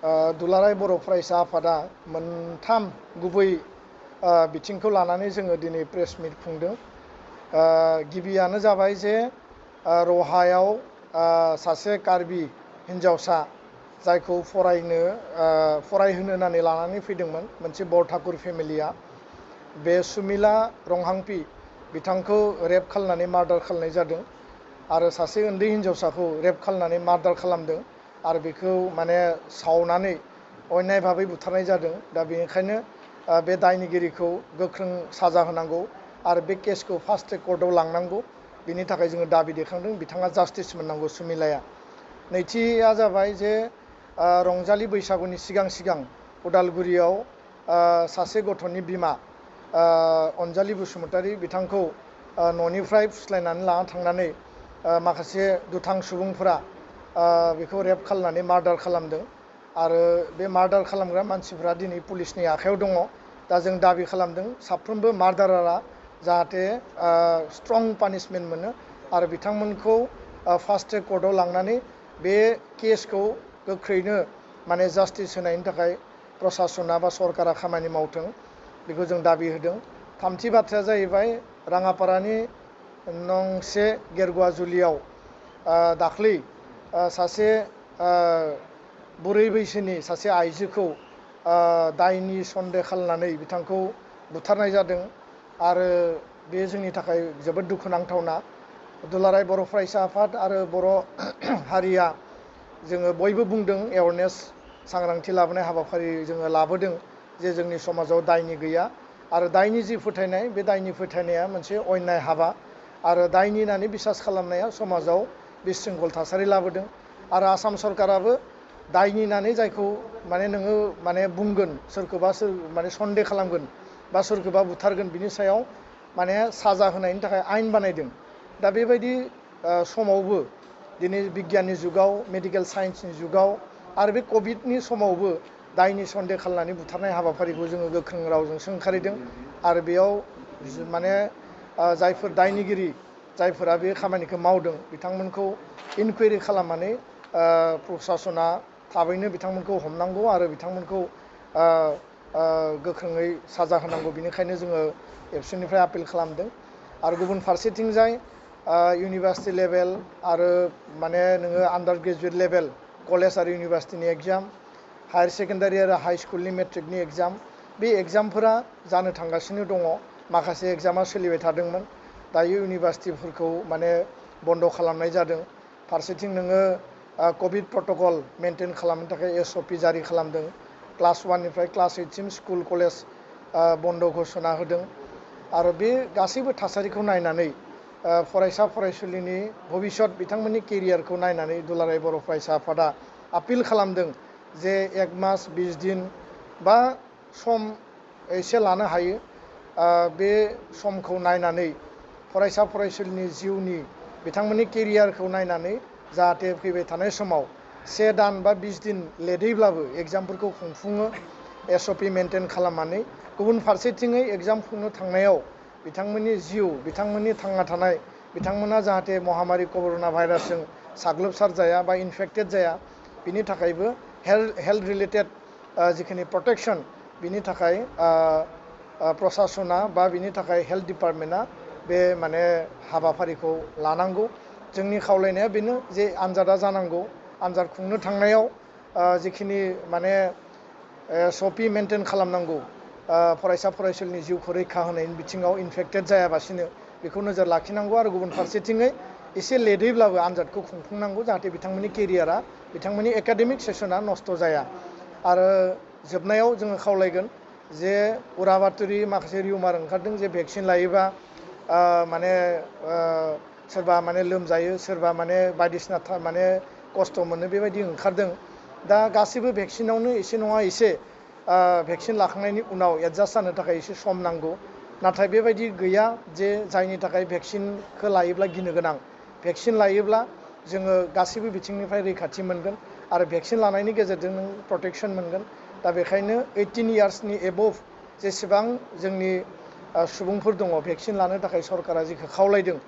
दुलाराय बर' फरायसा आफादा मोनथाम गुबै बिथिंखौ लानानै जोङो दिनै प्रेस मिट खुंदों। गिबियानो जाबाय जे रहायाव सासे कार्बि हिन्जावसा जायखौ फरायहोनो होननानै लानानै फैदोंमोन मोनसे बर' ठाकुर फेमिलिया। बे सुमिला रंहांपि बिथांखौ रेप खालामनानै मार्डार खालामनाय जादों आरो सासे उन्दै हिन्जावसाखौ रेप खालामनानै मार्डार खालामदों आरो बेखौ माने सावनानै अन्याय भाबै बुथारनाय जादों। दा बेनिखायनो बे दायनिगिरिखौ गोख्रों साजा होनांगौ आरो बे केसखौ फास्ट ट्रेक कर्टआव लांनांगौ। बिनि थाखाय जोङो दाबि दैखांदों, बिथाङा जास्टिस मोननांगौ सुमिलाया। नैथिया जाबाय जे रंजालि बैसागुनि सिगां उदालगुरियाव सासे गथ'नि बिमा अनजालि बसुमतारी बिथांखौ न'निफ्राय फुस्लायनानै लाना थांनानै माखासे दुथां सुबुंफोरा बेखौ रेप खालामनानै मार्डार खालामदों आरो बे मार्डार खालामग्रा मानसिफ्रा दिनै पुलिसनि आखायाव दङ। दा जों दाबि खालामदों साफ्रोमबो मार्डारारा जाहाथे स्ट्रं पानिशमेन्ट मोनो आरो बिथांमोनखौ फास्ट ट्रेक कर्टआव लांनानै बे केसखौ गोख्रैनो माने जास्टिस होनायनि थाखाय प्रसासना बा सरकारा खामानि मावथों, बेखौ जों दाबि होदों। थामथि बाथ्राया जाहैबाय राङापारानि नंसे गेरगुवाजुलियाव दाख्लै सासे बुरै बैसोनि सासे आइजोखौ दायनि सन्देह खालामनानै बिथांखौ बुथारनाय जादों आरो बे जोंनि थाखाय जोबोद दुखुनांथावना। दुलाराय बर' फरायसा आफाद आरो बर' हारिया जोङो बयबो बुंदों, एवारनेस सांग्रांथि लाबोनाय हाबाफारि जोङो लाबोदों जे जोंनि समाजाव दायनि गैया आरो दायनि जि फोथायनाय बे दायनि फोथायनाया मोनसे अन्याय हाबा आरो दायनि होननानै बिसास खालामनाया समाजाव बिशृंखल थासारि लाबोदों आरो आसाम सरकाराबो दायनि होननानै जायखौ माने नोङो माने बुंगोन सोरखौबा माने सन्देह खालामगोन बा सोरखौबा बुथारगोन बिनि सायाव माने साजा होनायनि थाखाय आयेन बानायदों। दा बेबायदि समावबो दिनै बिगियाननि जुगाव, मेडिकेल साइन्सनि जुगाव आरो बे कभिडनि समावबो दायनि सन्देह खालामनानै बुथारनाय हाबाफारिखौ जोङो गोख्रों रावजों सोंखारिदों आरो बेयाव माने जायफोर दायनिगिरि जायफोरा बे खामानिखौ मावदों बिथांमोनखौ इनकुवेरि खालामनानै प्रसासना थाबैनो बिथांमोनखौ हमनांगौ आरो बिथांमोनखौ गोख्रोङै साजा होनांगौ। बिनिखायनो जोङो एबसुनिफ्राय आपिल खालामदों आरो गुबुन फारसेथिंजाय इउनिभार्सिटि लेभेल आरो माने नोङो आन्डार ग्रेजुवेट लेभेल कलेज आरो इउनिभार्सिटिनि एग्जाम, हायार सेकेन्डारि आरो हाइ स्कुलनि मेट्रिकनि एग्जाम, बे एग्जामफोरा जानो थांगासिनो दङ। माखासे एग्जामा सोलिबाय थादोंमोन, दायो इउनिभार्सिटिफोरखौ माने बन्द' खालामनाय जादों। फारसेथिं नोङो कभिड प्रट'कल मेनटेन खालामनो थाखाय SOP जारि खालामदों। क्लास 1निफ्राय क्लास 8सिम स्कुल कलेज बन्द' घोषणा होदों आरो बे गासैबो थासारिखौ नायनानै फरायसा फरायसुलिनि भबिसत बिथांमोननि केरियारखौ नायनानै दुलाराय बर' फरायसा आफादा आपिल खालामदों जे 1 मास 20 दिन बा सम एसे लानो हायो। बे समखौ नायनानै फरायसा फरायसुलिनि जिउनि बिथांमोननि केरियारखौ नायनानै जाहाथे फैबाय थानाय समाव 1 दान बा 20 दिन लेटैब्लाबो एग्जामफोरखौ खुंफुङो SOP मेनटेन खालामनानै। गुबुन फारसेथिङै एग्जाम खुंनो थांनायाव बिथांमोननि जिउ, बिथांमोननि थांना थानाय, बिथांमोना जाहाथे महामारि कर'ना भाइरासजों साग्लोबसारजाया बा इनफेक्टेड जाया बिनि थाखायबो हेल्थ रिलेटेड जिखिनि प्रटेक्सन बिनि थाखाय प्रसासना बा बिनि थाखाय हेल्थ डिपार्टमेन्टआ बे माने हाबाफारिखौ लानांगौ। जोंनि खावलायनाया बेनो जे आनजादा जानांगौ, आनजाद खुंनो थांनायाव जिखिनि माने SOP मेनटेन खालामनांगौ फरायसा फरायसुलिनि जिउखौ रैखा होनायनि बिथिङाव इनफेक्टेड जायाबासिनो बेखौ नोजोर लाखिनांगौ आरो गुबुन फारसेथिङै एसे लेटैब्लाबो आनजादखौ खुंफुंनांगौ जाहाथे बिथांमोननि केरियारा, बिथांमोननि एकाडेमिक सेसना नस्थ' जाया। आरो जोबनायाव जोङो खावलायगोन जे उराबातरि माखासे रिउमार ओंखारदों जे भेक्सिन लायोबा माने सोरबा माने लोमजायो, सोरबा माने बायदिसिना माने खस्थ' मोनो, बेबायदि ओंखारदों। दा गासैबो भेक्सिनावनो एसे नङा एसे भेक्सिन लाखांनायनि उनाव एडजास्ट जानो थाखाय एसे सम नांगौ। नाथाय बेबायदि गैया जे जायनि थाखाय भेक्सिनखौ लायोब्ला गिनो गोनां। भेक्सिन लायोब्ला जोङो गासैबो बिथिंनिफ्राय रैखाथि मोनगोन आरो भेक्सिन लानायनि गेजेरजों नों प्रटेक्सन मोनगोन। दा बेखायनो 18 इयार्सनि एबभ जेसेबां जोंनि सुबुंफोर दङ भेक्सिन लानो थाखाय सरकारा जेखौ खावलायदों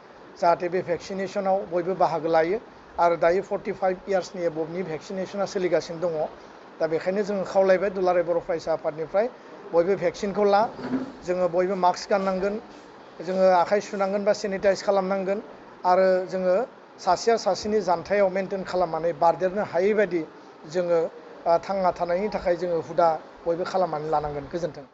जाहाथे बे भेक्सिनेसनाव बयबो बाहागो लायो आरो दायो 45 इयार्सनि एबभनि भेक्सिनेसना सोलिगासिनो दङ। दा बेखायनो जों खावलायबाय दुलाराय बर' फरायसा आफादनिफ्राय बयबो भेक्सिनखौ ला, जोङो बयबो मास्क गाननांगोन, जोङो आखाइ सुनांगोन बा सेनिटाइज खालामनांगोन आरो जोङो सासेया सासेनि जानथायाव मेनटेन खालामनानै बारदेरनो हायै बायदि जोङो थांना थानायनि थाखाय जोङो हुदा बयबो खालामनानै लानांगोन। गोजोन्थों।